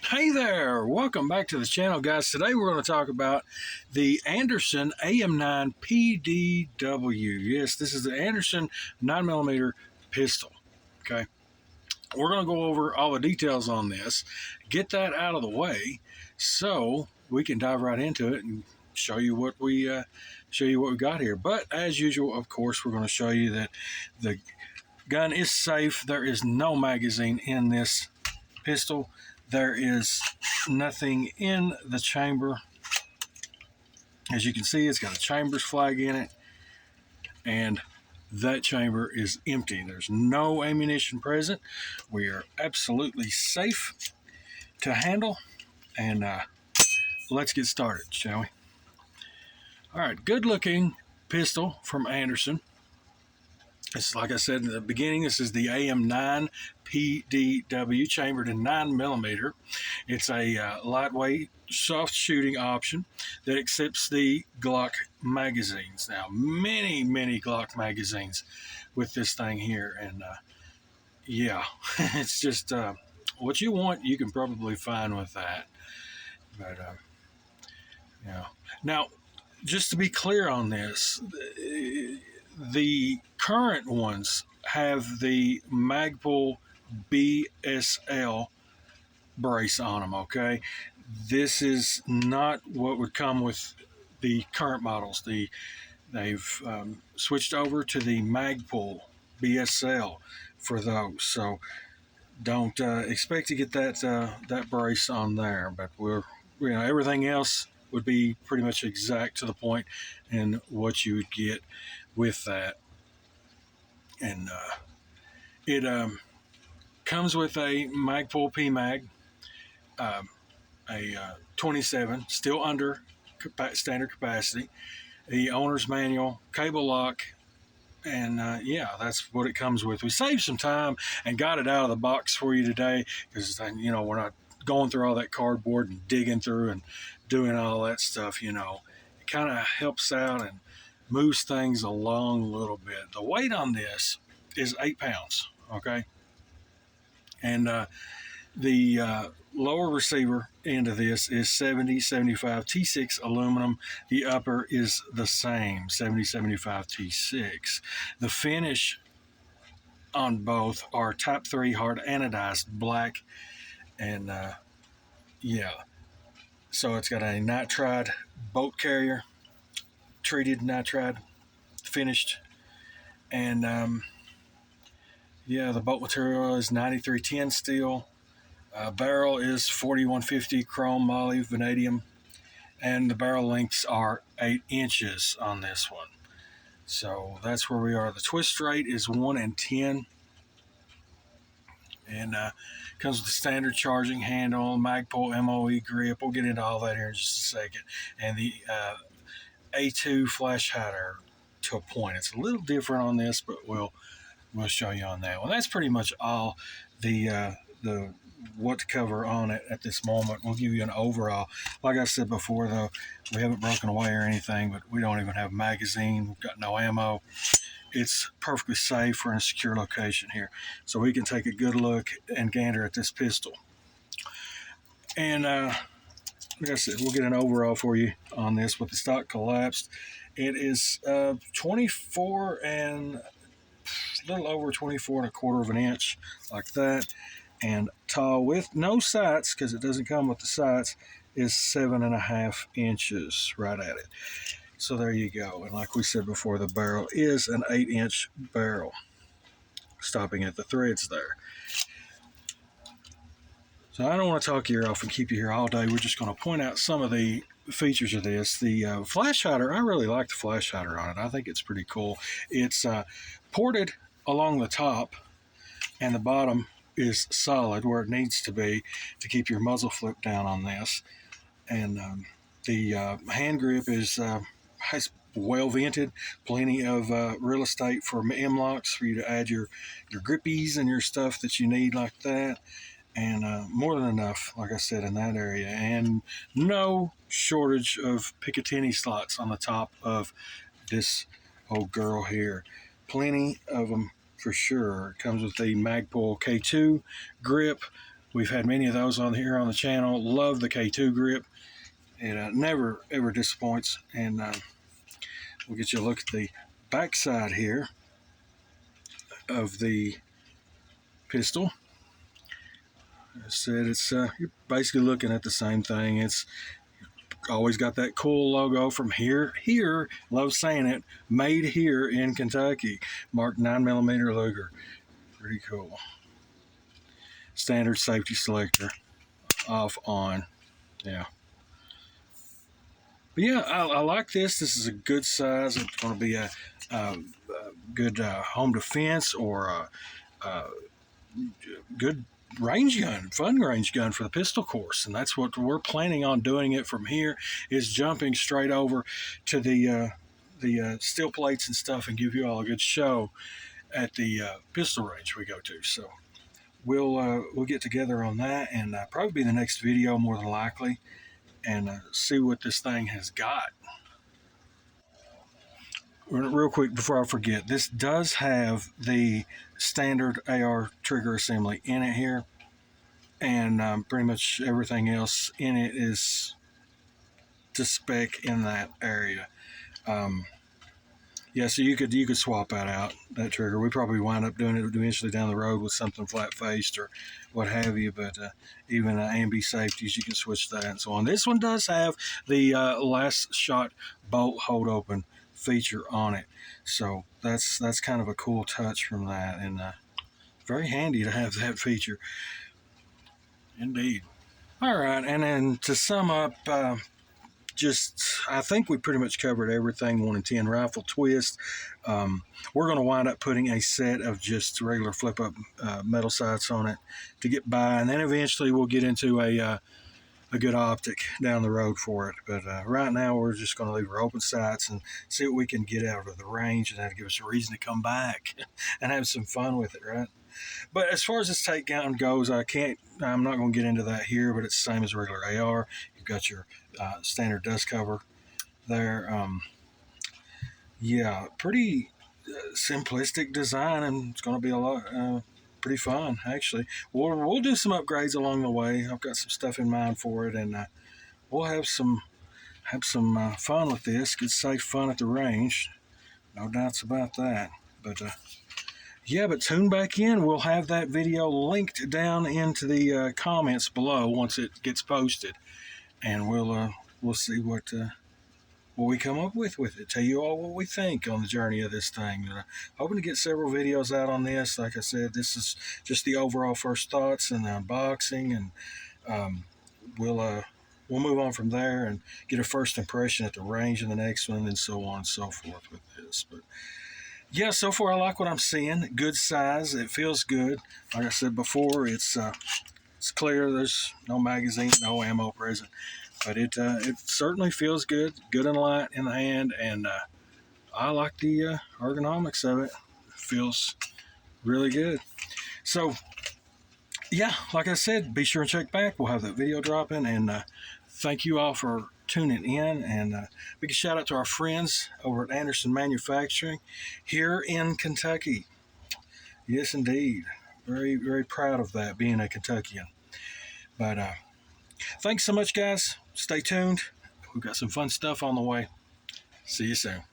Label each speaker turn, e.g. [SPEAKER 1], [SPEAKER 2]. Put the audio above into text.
[SPEAKER 1] Hey there, welcome back to the channel, guys. Today we're going to talk about the Anderson AM-9 PDW. Yes, this is the Anderson 9mm pistol. Okay, we're going to go over all the details on this, get that out of the way, so we can dive right into it and show you what we got here. But as usual, of course, we're going to show you that the gun is safe. There is no magazine in this pistol. There is nothing in the chamber. As you can see, it's got a chamber's flag in it, and that chamber is empty. There's no ammunition present. We are absolutely safe to handle, and let's get started, shall we? All right, good looking pistol from Anderson. It's like I said in the beginning, this is the AM-9 PDW, chambered in 9mm. It's a lightweight, soft shooting option that accepts the Glock magazines. Now, many Glock magazines with this thing here, and yeah, it's just what you want, you can probably find with that. But yeah. Now, just to be clear on this, the current ones have the Magpul BSL brace on them, okay? This is not what would come with the current models. They've switched over to the Magpul BSL for those, so don't expect to get that brace on there, but everything else would be pretty much exact to the point in what you would get with that. And it comes with a Magpul PMag, a 27, still under standard capacity, the owner's manual, cable lock, and yeah, that's what it comes with. We saved some time and got it out of the box for you today because we're not going through all that cardboard and digging through and doing all that stuff. It kind of helps out and moves things along a little bit. The weight on this is 8 pounds, okay? And the lower receiver end of this is 7075 T6 aluminum. The upper is the same, 7075 T6. The finish on both are Type 3 hard anodized black, and yeah, so it's got a nitride bolt carrier, treated nitride finished, and yeah, the bolt material is 9310 steel. Barrel is 4150 chrome moly vanadium, and the barrel lengths are 8 inches on this one. So that's where we are. The twist rate is 1 in 10, and comes with the standard charging handle, Magpul MOE grip. We'll get into all that here in just a second, and the A2 flash hider to a point. It's a little different on this, but we'll show you on that one. That's pretty much all the what to cover on it at this moment. We'll give you an overall. Like I said before, though, we haven't broken away or anything, but we don't even have a magazine. We've got no ammo. It's perfectly safe. We're in a secure location here, so we can take a good look and gander at this pistol. And like I said, we'll get an overall for you on this with the stock collapsed. It is 24 and a little over 24 1/4 inch, like that, and tall with no sights, because it doesn't come with the sights, is 7.5 inches right at it. So there you go. And like we said before, the barrel is an 8-inch barrel, stopping at the threads there. So I don't want to talk your ear off and keep you here all day. We're just going to point out some of the features of this. The flash hider, I really like the flash hider on it. I think it's pretty cool. It's ported along the top, and the bottom is solid where it needs to be to keep your muzzle flip down on this. And the hand grip is well vented, plenty of real estate for M-locks for you to add your grippies and your stuff that you need like that. And more than enough, like I said, in that area. And no shortage of Picatinny slots on the top of this old girl here. Plenty of them for sure. It comes with the Magpul K2 grip, We've had many of those on here on the channel. Love the K2 grip. It never ever disappoints. And we'll get you a look at the back side here of the pistol. As I said, it's you're basically looking at the same thing. It's always got that cool logo from here. Love saying it, made here in Kentucky. Marked 9mm Luger. Pretty cool. Standard safety selector. Off, on. Yeah. But yeah, I like this. This is a good size. It's going to be a good home defense or a good range gun, fun range gun for the pistol course. And that's what we're planning on doing it from here, is jumping straight over to the steel plates and stuff and give you all a good show at the pistol range we go to. So we'll get together on that, and probably be the next video more than likely, and see what this thing has got. Real quick before I forget, this does have the standard AR trigger assembly in it here, and pretty much everything else in it is to spec in that area. Yeah, so you could swap that out, that trigger. We probably wind up doing it eventually down the road with something flat-faced or what have you, but even ambi safeties, you can switch that and so on. This one does have the last shot bolt hold open feature on it, so that's kind of a cool touch from that, and very handy to have that feature. Indeed. All right, and then to sum up, I think we pretty much covered everything. 1 in 10 rifle twist. We're going to wind up putting a set of just regular flip-up metal sights on it to get by, and then eventually we'll get into a good optic down the road for it. But right now we're just going to leave our open sights and see what we can get out of the range, and that'll give us a reason to come back and have some fun with it, right? But as far as this takedown goes, I'm not going to get into that here, but it's the same as regular AR. You've got your standard dust cover there. Yeah, pretty simplistic design, and it's going to be a lot pretty fun, actually. We'll do some upgrades along the way. I've got some stuff in mind for it, and we'll have some fun with this. Good, safe fun at the range. No doubts about that. But yeah, but tune back in. We'll have that video linked down into the comments below once it gets posted, and we'll see what we come up with it. Tell you all what we think on the journey of this thing. Hoping to get several videos out on this. Like I said, this is just the overall first thoughts and the unboxing, and we'll move on from there and get a first impression at the range in the next one, and so on and so forth with this. But yeah, so far I like what I'm seeing. Good size. It feels good. Like I said before, it's clear. There's no magazine, no ammo present. But it certainly feels good. Good and light in the hand. And I like the ergonomics of it. It feels really good. So, yeah, like I said, be sure and check back. We'll have that video dropping. And thank you all for tuning in, and big shout out to our friends over at Anderson Manufacturing here in Kentucky. Yes, indeed. Very, very proud of that, being a Kentuckian. But thanks so much, guys. Stay tuned. We've got some fun stuff on the way. See you soon.